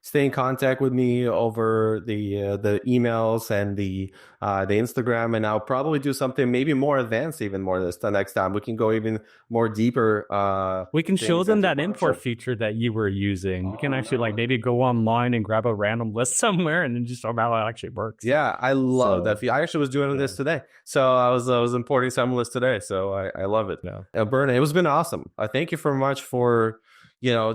stay in contact with me over the emails and the Instagram, and I'll probably do something maybe more advanced, even more the next time. We can go even more deeper. We can show them that import feature that you were using. We can actually maybe go online and grab a random list somewhere and then just show them how it actually works. Yeah, I love that. I actually was doing this today, so I was importing some lists today. So I love it. Yeah, Bernie, it was been awesome. I thank you very much for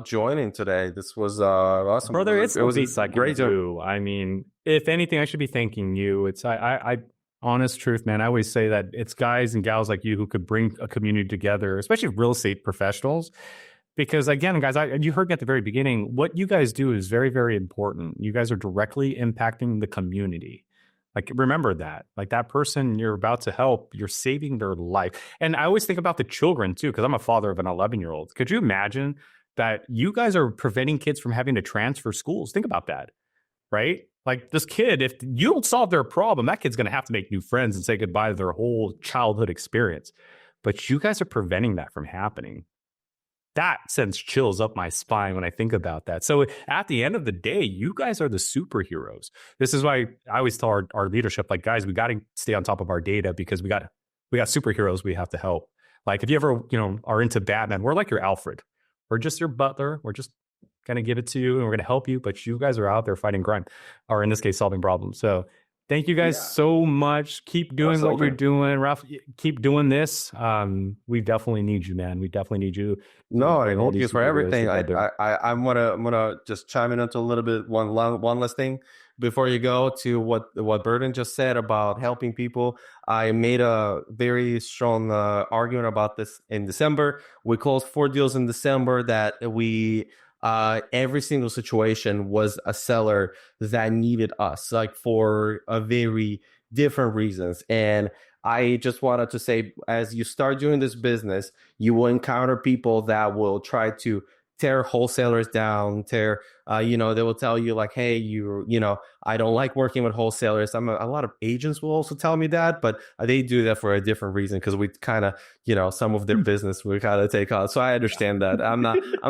joining today. This was awesome, brother. It was a great too. I mean, if anything, I should be thanking you. It's I honest truth, man. I always say that it's guys and gals like you who could bring a community together, especially real estate professionals. Because again, guys, you heard me at the very beginning. What you guys do is very, very important. You guys are directly impacting the community. Remember that. That person you're about to help, you're saving their life. And I always think about the children too, because I'm a father of an 11-year-old. Could you imagine that you guys are preventing kids from having to transfer schools? Think about that, right? This kid, if you don't solve their problem, that kid's going to have to make new friends and say goodbye to their whole childhood experience. But you guys are preventing that from happening. That sends chills up my spine when I think about that. So at the end of the day, you guys are the superheroes. This is why I always tell our leadership, guys, we got to stay on top of our data, because we got superheroes we have to help. If you ever, are into Batman, we're like your Alfred. We're just your butler. We're just going to give it to you and we're going to help you. But you guys are out there fighting crime, or in this case, solving problems. So thank you guys so much. Keep doing what you're doing, Ralph. Keep doing this. We definitely need you, man. We definitely need you. No, I thank you for everything. I'm gonna just chime in into a little bit one last thing before you go to what Burton just said about helping people. I made a very strong argument about this in December. We closed 4 deals in December that we every single situation was a seller that needed us, for a very different reasons. And I just wanted to say, as you start doing this business, you will encounter people that will try to tear wholesalers down, tear, they will tell you like, hey, I don't like working with wholesalers. A lot of agents will also tell me that, but they do that for a different reason because we kind of, some of their business we kind of take on. So I understand that. I'm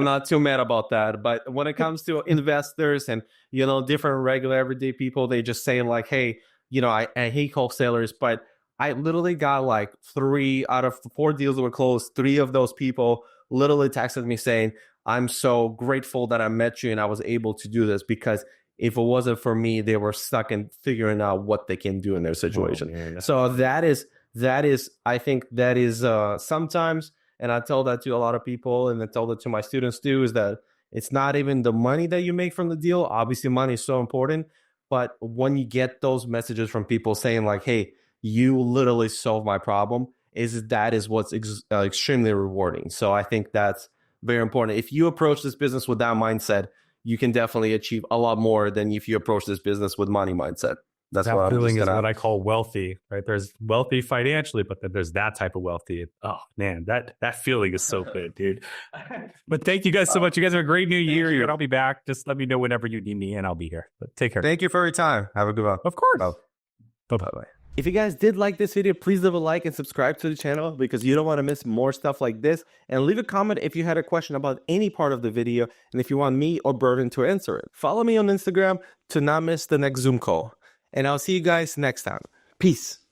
not too mad about that. But when it comes to investors and, different regular everyday people, they just say like, hey, I hate wholesalers, but I literally got like 3 out of 4 deals that were closed. 3 of those people literally texted me saying, I'm so grateful that I met you and I was able to do this, because if it wasn't for me, they were stuck in figuring out what they can do in their situation. So that is, I think that is sometimes, and I tell that to a lot of people, and I tell that to my students too, is that it's not even the money that you make from the deal. Obviously, money is so important. But when you get those messages from people saying like, hey, you literally solved my problem, that is what's extremely rewarding. So I think that's very important. If you approach this business with that mindset, you can definitely achieve a lot more than if you approach this business with money mindset. That's that feeling is what I call wealthy, right? There's wealthy financially, but then there's that type of wealthy. Oh man, that feeling is so good, dude. But thank you guys so much. You guys have a great new year. I'll be back. Just let me know whenever you need me and I'll be here. But take care. Thank you for your time. Have a good one. Of course. Bye-bye. If you guys did like this video, please leave a like and subscribe to the channel because you don't want to miss more stuff like this. And leave a comment if you had a question about any part of the video and if you want me or Burden to answer it. Follow me on Instagram to not miss the next Zoom call. And I'll see you guys next time. Peace.